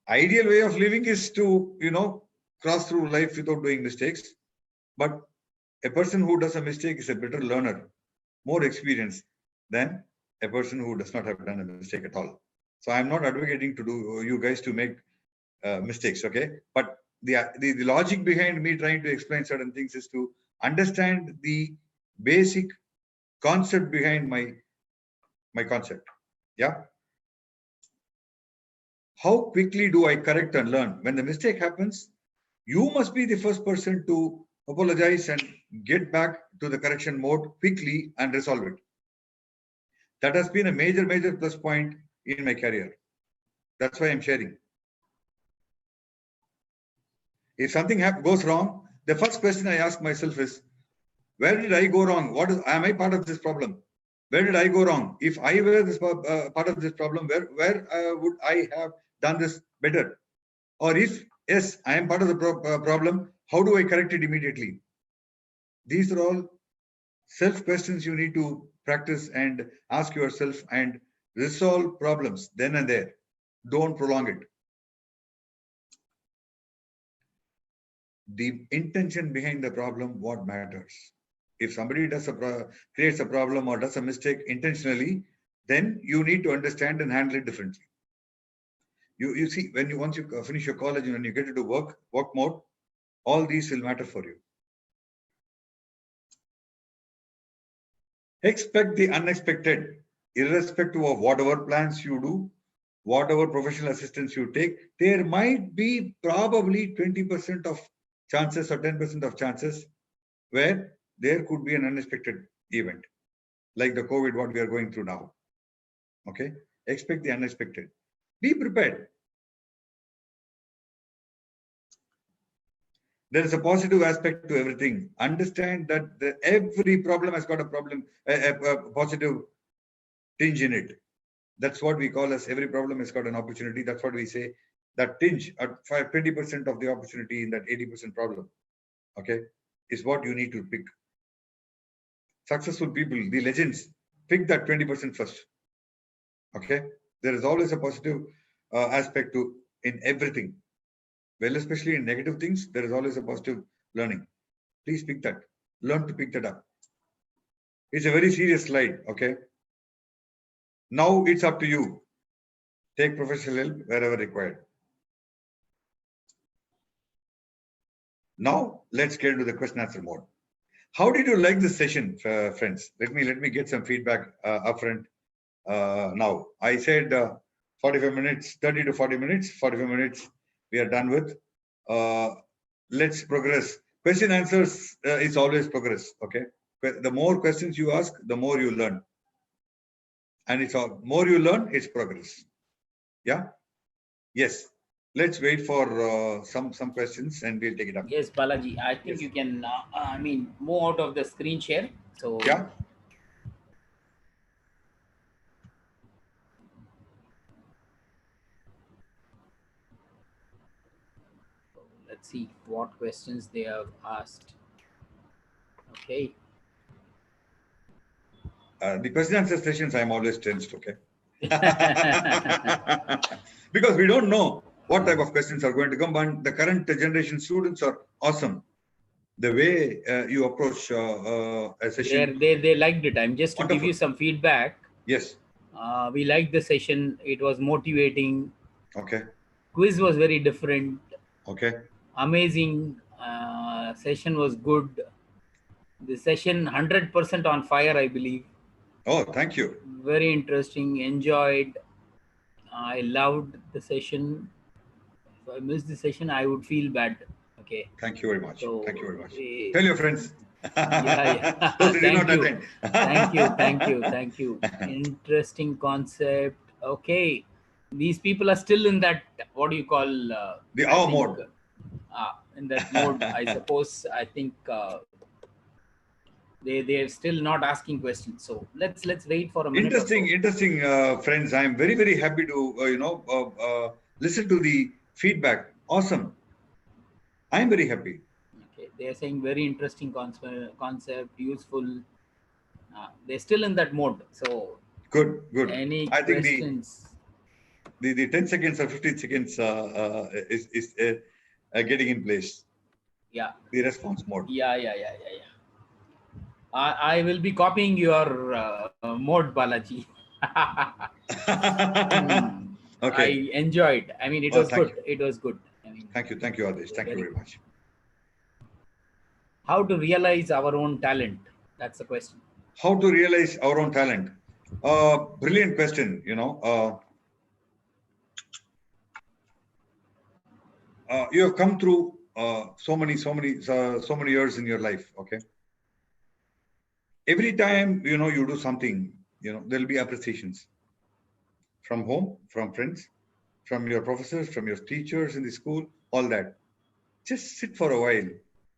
Speaker 2: ideal way of living is to, cross through life without doing mistakes. But a person who does a mistake is a better learner, more experienced than a person who does not have done a mistake at all. So I'm not advocating to do you guys to make mistakes, okay? But the logic behind me trying to explain certain things is to understand the basic concept behind my concept. Yeah. How quickly do I correct and learn? When the mistake happens, you must be the first person to apologize and get back to the correction mode quickly and resolve it. That has been a major plus point in my career. That's why I'm sharing. If something goes wrong, the first question I ask myself is, where did I go wrong? Am I part of this problem? Where did I go wrong? If I were this part of this problem, where would I have done this better? Or if yes, I am part of the problem, how do I correct it immediately? These are all self-questions you need to practice and ask yourself and resolve problems then and there. Don't prolong it. The intention behind the problem, what matters. If somebody creates a problem or does a mistake intentionally, then you need to understand and handle it differently. You see, once you finish your college and when you get into work mode, all these will matter for you. Expect the unexpected, irrespective of whatever plans you do, whatever professional assistance you take. There might be probably 20% of chances or 10% of chances where there could be an unexpected event, like the COVID, what we are going through now. Okay, expect the unexpected. Be prepared. There is a positive aspect to everything. Understand that every problem has got a positive tinge in it. That's what we call as every problem has got an opportunity. That's what we say. That tinge at 20% of the opportunity in that 80% problem, okay, is what you need to pick. Successful people, the legends, pick that 20% first. Okay, there is always a positive aspect to in everything. Well, especially in negative things, there is always a positive learning. Please pick that. Learn to pick that up. It's a very serious slide. Okay. Now it's up to you. Take professional help wherever required. Now let's get into the question answer mode. How did you like this session, friends? Let me get some feedback upfront. Now I said 45 minutes, 30 to 40 minutes, 45 minutes. We are done with. Let's progress. Question answers is always progress. Okay. The more questions you ask, the more you learn. And it's all more you learn, it's progress. Yeah. Yes. Let's wait for some questions and we'll take it up.
Speaker 1: Yes, Balaji. I think you can. Move out of the screen share. So
Speaker 2: yeah.
Speaker 1: Let's see what questions they have asked. Okay.
Speaker 2: The question answer sessions, I'm always tensed. Okay. Because we don't know what type of questions are going to come. But the current generation students are awesome. The way you approach a session.
Speaker 1: They liked it. I'm just to give you some feedback.
Speaker 2: Yes.
Speaker 1: We liked the session. It was motivating.
Speaker 2: Okay.
Speaker 1: Quiz was very different.
Speaker 2: Okay.
Speaker 1: Amazing. Session was good. The session 100% on fire, I believe.
Speaker 2: Oh, thank you.
Speaker 1: Very interesting. Enjoyed. I loved the session. If I missed the session, I would feel bad. Okay.
Speaker 2: Thank you very much.
Speaker 1: So,
Speaker 2: thank you very much. Tell your friends.
Speaker 1: Yeah. Thank you. Interesting concept. Okay. These people are still in that, what do you call?
Speaker 2: The hour mode.
Speaker 1: In that mode, I suppose. I think they're still not asking questions. So let's wait for a minute.
Speaker 2: Interesting, friends. I'm very happy to listen to the feedback. Awesome. I'm very happy.
Speaker 1: Okay, they're saying very interesting concept, useful. They're still in that mode. So
Speaker 2: good.
Speaker 1: Any
Speaker 2: I
Speaker 1: questions?
Speaker 2: Think the 10 seconds or 15 seconds is getting in place.
Speaker 1: Yeah.
Speaker 2: The response mode.
Speaker 1: Yeah. I will be copying your mode, Balaji.
Speaker 2: Okay.
Speaker 1: I enjoyed. I mean, it was good. It was good. I mean,
Speaker 2: thank you, Adesh. Thank you very much.
Speaker 1: How to realize our own talent? That's the question.
Speaker 2: How to realize our own talent? Brilliant question. You have come through so many years in your life. Okay. Every time you do something, there'll be appreciations from home, from friends, from your professors, from your teachers in the school, all that. Just sit for a while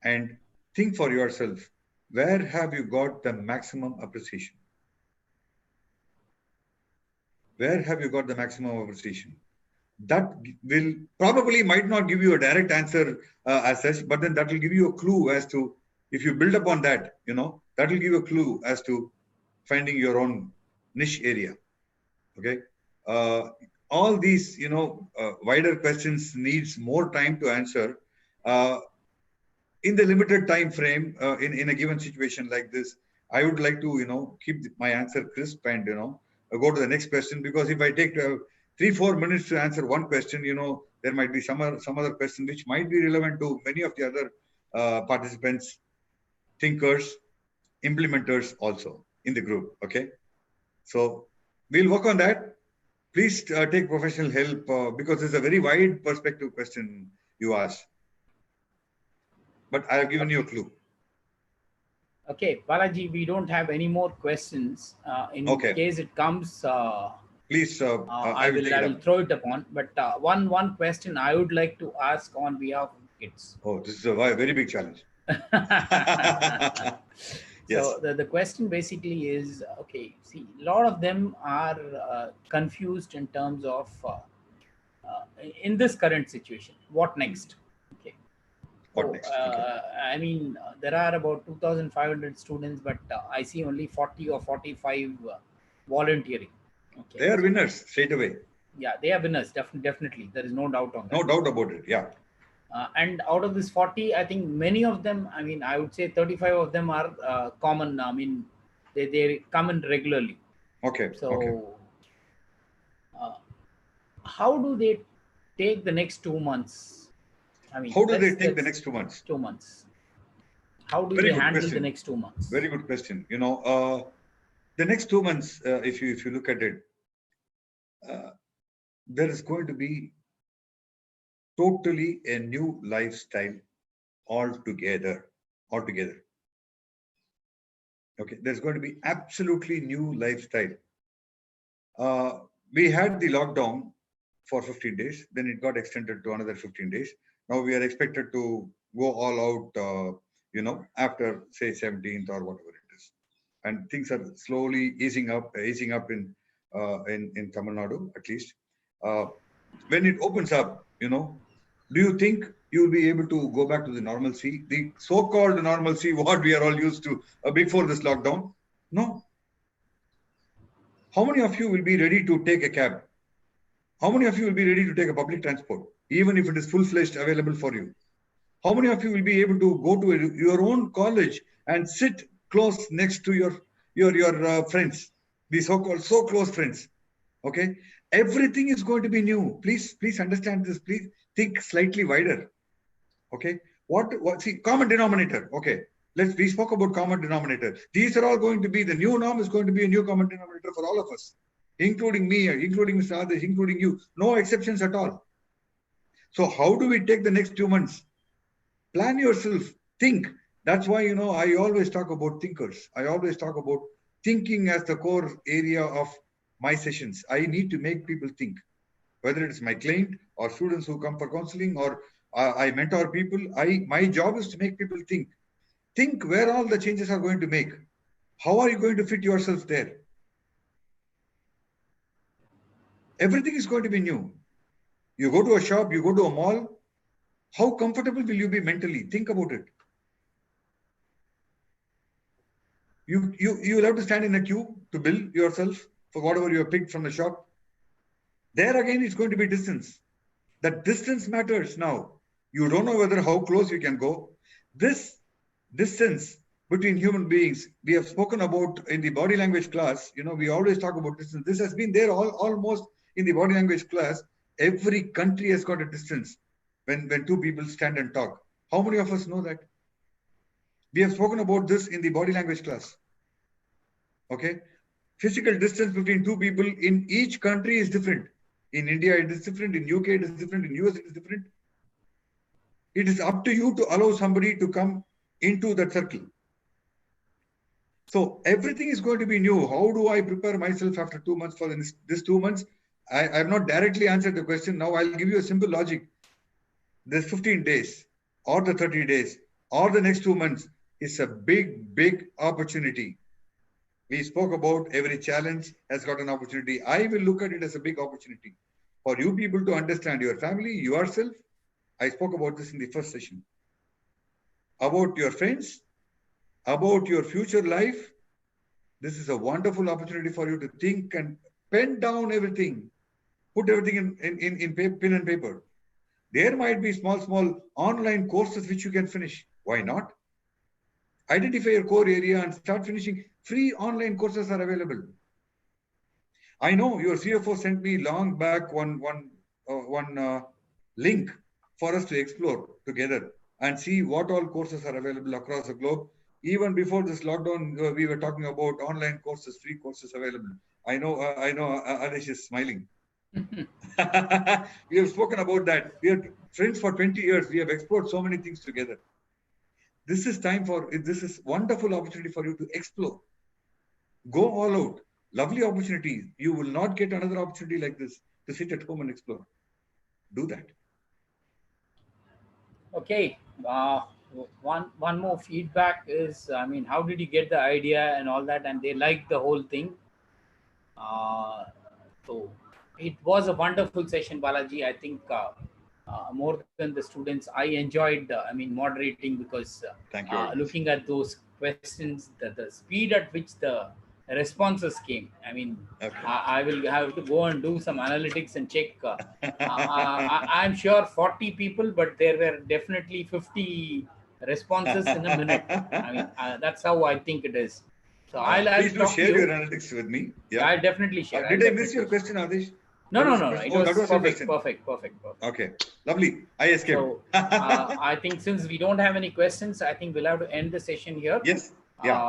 Speaker 2: and think for yourself, where have you got the maximum appreciation? Where have you got the maximum appreciation? That will probably might not give you a direct answer as such, but then that will give you a clue as to, if you build upon that, that will give you a clue as to finding your own niche area. Okay. All these, wider questions needs more time to answer. In the limited time frame, in a given situation like this, I would like to, keep my answer crisp and, go to the next question, because if I take 3-4 minutes to answer one question, there might be some other question which might be relevant to many of the other participants, thinkers, implementers also in the group. Okay. So we'll work on that. Please take professional help because it's a very wide perspective question you asked. But I have given you a clue.
Speaker 1: Okay, Balaji, we don't have any more questions. In case it comes,
Speaker 2: please,
Speaker 1: I will throw it upon. But one question I would like to ask on behalf of kids.
Speaker 2: Oh, this is a very big challenge.
Speaker 1: Yes. So the question basically is, okay, see, a lot of them are confused in terms of, in this current situation, what next? Okay.
Speaker 2: What next?
Speaker 1: I mean, there are about 2,500 students, but I see only 40 or 45 volunteering. Okay.
Speaker 2: They are winners straight away.
Speaker 1: Yeah, they are winners, definitely. There is no doubt on that.
Speaker 2: No doubt about it, yeah.
Speaker 1: And out of this 40, I think many of them, I mean, I would say 35 of them are common. I mean, they come in regularly.
Speaker 2: Okay.
Speaker 1: So uh, how do they take the next 2 months? I mean,
Speaker 2: How do they take the
Speaker 1: that's
Speaker 2: next 2 months?
Speaker 1: 2 months. How do
Speaker 2: Very
Speaker 1: they
Speaker 2: good
Speaker 1: handle the
Speaker 2: question.
Speaker 1: next 2 months?
Speaker 2: Very good question. The next 2 months, if you look at it, uh, there is going to be totally a new lifestyle altogether. Altogether. Okay. There's going to be absolutely new lifestyle. Uh, we had the lockdown for 15 days, then it got extended to another 15 days. Now we are expected to go all out, after say 17th or whatever it is, and things are slowly easing up in Tamil Nadu at least. Uh, when it opens up, do you think you will be able to go back to the normalcy, the so-called normalcy, what we are all used to before this lockdown? No. How many of you will be ready to take a cab? How many of you will be ready to take a public transport, even if it is full-fledged available for you? How many of you will be able to go to your own college and sit close next to your friends, the so-called so close friends? Okay, everything is going to be new. Please understand this. Please think slightly wider. Okay, what? See, common denominator. Okay, we spoke about common denominator. These are all going to be the new norm. Is going to be a new common denominator for all of us, including me, including Mr. Adesh, including you. No exceptions at all. So how do we take the next 2 months? Plan yourself. Think. That's why I always talk about thinkers. I always talk about thinking as the core area of my sessions. I need to make people think, whether it's my client or students who come for counseling, or I mentor people. My job is to make people think. Think where all the changes are going to make. How are you going to fit yourself there? Everything is going to be new. You go to a shop, you go to a mall. How comfortable will you be mentally? Think about it. You'll have to stand in a queue to bill yourself for whatever you have picked from the shop. There again, it's going to be distance. That distance matters now. You don't know whether how close you can go. This distance between human beings, we have spoken about in the body language class. We always talk about distance. This has been there almost in the body language class. Every country has got a distance when two people stand and talk. How many of us know that? We have spoken about this in the body language class. Okay. Physical distance between two people in each country is different. In India, it is different. In UK, it is different. In US, it is different. It is up to you to allow somebody to come into that circle. So everything is going to be new. How do I prepare myself after 2 months for this 2 months? I have not directly answered the question. Now I'll give you a simple logic. This 15 days or the 30 days or the next 2 months is a big opportunity. We spoke about every challenge has got an opportunity. I will look at it as a big opportunity for you people to understand your family, yourself. I spoke about this in the first session. About your friends, about your future life. This is a wonderful opportunity for you to think and pen down everything. Put everything in pen and paper. There might be small online courses which you can finish. Why not? Identify your core area and start finishing. Free online courses are available. I know your CFO sent me long back one link for us to explore together and see what all courses are available across the globe. Even before this lockdown, we were talking about online courses, free courses available. I know Adesh is smiling. We have spoken about that. We are friends for 20 years. We have explored so many things together. This is wonderful opportunity for you to explore. Go all out. Lovely opportunities. You will not get another opportunity like this to sit at home and explore. Do that.
Speaker 1: Okay. One more feedback is, I mean, how did you get the idea and all that? And they liked the whole thing. So it was a wonderful session, Balaji. I think more than the students, I enjoyed, I mean, moderating, because
Speaker 2: Thank you very much.
Speaker 1: looking at those questions, the speed at which the responses came. I mean,
Speaker 2: Okay.
Speaker 1: I will have to go and do some analytics and check. I'm sure 40 people, but there were definitely 50 responses in a minute. I mean, that's how I think it is. So I'll
Speaker 2: Please do
Speaker 1: talk to
Speaker 2: share
Speaker 1: you.
Speaker 2: your analytics with me.
Speaker 1: Yeah,
Speaker 2: Yeah.
Speaker 1: I'll definitely share.
Speaker 2: Did
Speaker 1: I'll
Speaker 2: I miss
Speaker 1: definitely
Speaker 2: your
Speaker 1: share.
Speaker 2: question, Adesh?
Speaker 1: No,
Speaker 2: That
Speaker 1: no,
Speaker 2: was
Speaker 1: no,
Speaker 2: the
Speaker 1: no.
Speaker 2: question.
Speaker 1: It
Speaker 2: Oh,
Speaker 1: was
Speaker 2: that was your
Speaker 1: perfect,
Speaker 2: question.
Speaker 1: perfect, perfect, perfect.
Speaker 2: Okay, lovely. I escaped.
Speaker 1: So I think since we don't have any questions, I think we'll have to end the session here.
Speaker 2: Yes. Yeah.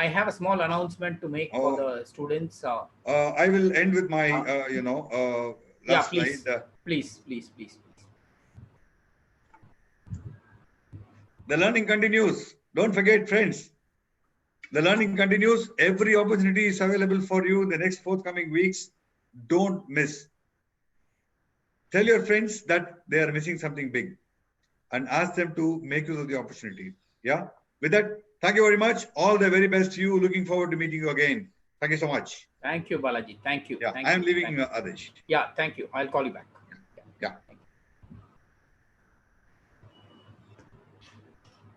Speaker 1: I have a small announcement to make for
Speaker 2: Oh,
Speaker 1: the students.
Speaker 2: I will end with my,
Speaker 1: Uh, yeah,
Speaker 2: last slide.
Speaker 1: please, please, please, please, please.
Speaker 2: The learning continues. Don't forget, friends. The learning continues. Every opportunity is available for you in the next forthcoming weeks. Don't miss. Tell your friends that they are missing something big and ask them to make use of the opportunity. Yeah. With that, thank you very much. All the very best to you. Looking forward to meeting you again. Thank you so much.
Speaker 1: Thank you, Balaji. Thank you.
Speaker 2: Yeah. I
Speaker 1: Thank
Speaker 2: am
Speaker 1: you.
Speaker 2: leaving,
Speaker 1: Thank you.
Speaker 2: Adesh.
Speaker 1: Yeah, thank you. I'll call you back.
Speaker 2: Yeah.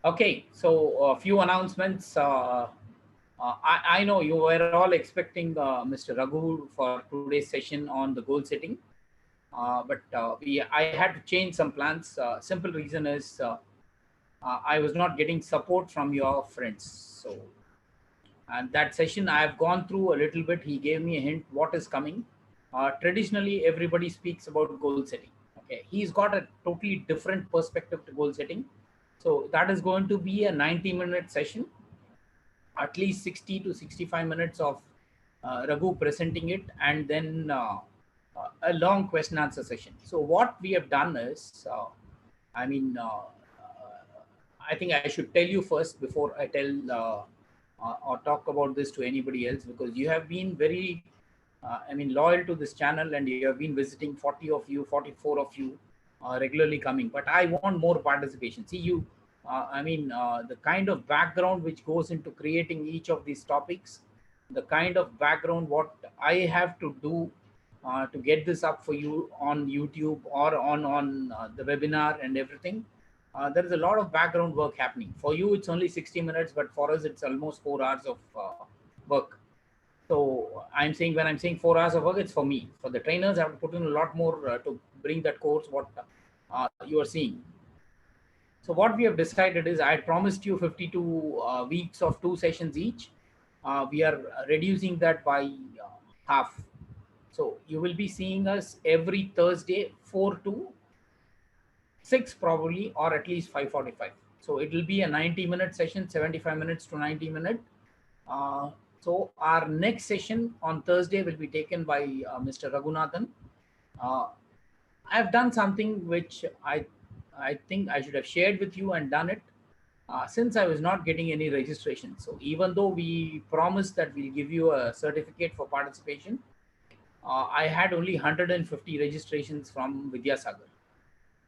Speaker 1: Okay, so a few announcements. I know you were all expecting Mr. Raghu for today's session on the goal setting, but I had to change some plans. Simple reason is I was not getting support from your friends. So, and that session I have gone through a little bit. He gave me a hint what is coming. Traditionally, everybody speaks about goal setting. Okay, he's got a totally different perspective to goal setting. So that is going to be a 90-minute session, at least 60 to 65 minutes of Raghu presenting it, and then a long question answer session. So what we have done is, I mean, I think I should tell you first before I tell or talk about this to anybody else, because you have been very, loyal to this channel, and you have been visiting 40 of you, 44 of you regularly coming. But I want more participation. See, the kind of background which goes into creating each of these topics, the kind of background what I have to do to get this up for you on YouTube or on the webinar and everything. There is a lot of background work happening. For you, it's only 60 minutes, but for us, it's almost 4 hours of work. So when I'm saying 4 hours of work, it's for me. For the trainers, I have to put in a lot more to bring that course what you are seeing. So what we have decided is I had promised you 52 weeks of 2 sessions each. We are reducing that by half. So you will be seeing us every Thursday, 4 to 6 probably, or at least 5:45. So it will be a 90-minute session, 75 minutes to 90 minute. So our next session on Thursday will be taken by Mr. Raghunathan. Uh, I've done something which I think I should have shared with you and done it since I was not getting any registration. So even though we promised that we'll give you a certificate for participation, I had only 150 registrations from Vidyasagar.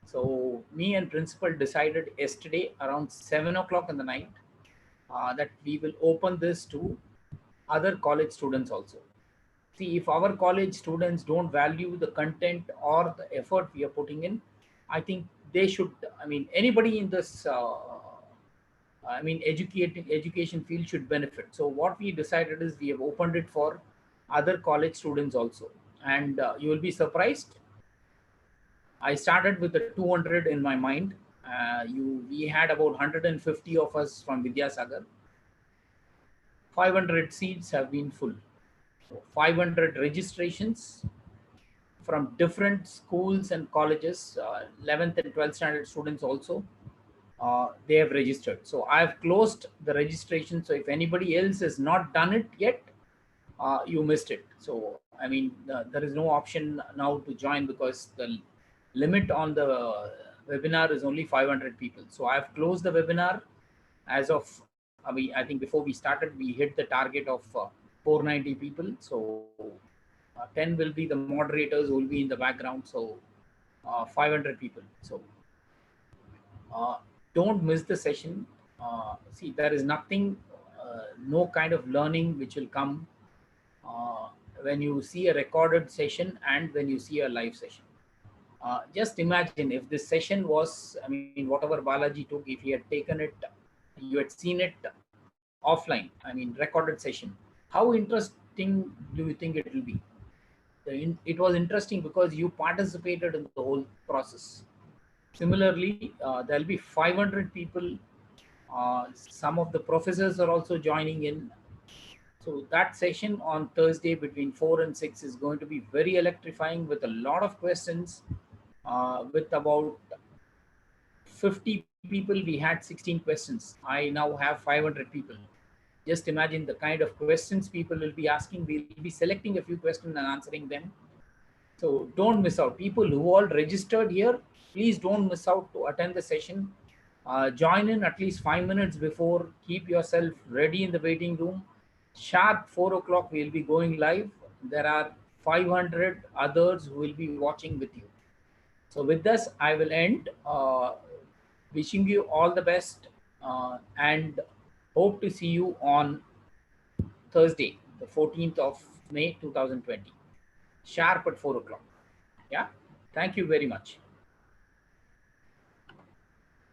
Speaker 1: So me and principal decided yesterday around 7 o'clock in the night that we will open this to other college students also. See, if our college students don't value the content or the effort we are putting in, I think they should. Anybody in this, education field should benefit. So what we decided is we have opened it for other college students also, and you will be surprised. I started with the 200 in my mind. We had about 150 of us from Vidyasagar. 500 seats have been full. So 500 registrations from different schools and colleges, 11th and 12th standard students also, they have registered. So I've closed the registration. So if anybody else has not done it yet, you missed it. So there is no option now to join because the limit on the webinar is only 500 people. So I've closed the webinar as of, I think before we started, we hit the target of 490 people. So 10 will be the moderators who will be in the background. So 500 people. So uh, don't miss the session. See, there is nothing, no kind of learning which will come uh, when you see a recorded session and when you see a live session. Just imagine if this session was, whatever Balaji took, if he had taken it, you had seen it offline, recorded session, how interesting do you think it will be? It was interesting because you participated in the whole process. Similarly, there'll be 500 people. Some of the professors are also joining in. So that session on Thursday between 4 and 6 is going to be very electrifying with a lot of questions. With about 50 people, we had 16 questions. I now have 500 people. Just imagine the kind of questions people will be asking. We'll be selecting a few questions and answering them. So don't miss out. People who all registered here, please don't miss out to attend the session. Join in at least 5 minutes before. Keep yourself ready in the waiting room. Sharp 4 o'clock, we'll be going live. There are 500 others who will be watching with you. So with this, I will end. Wishing you all the best and hope to see you on Thursday, the 14th of May 2020, sharp at 4 o'clock. Yeah. Thank you very much.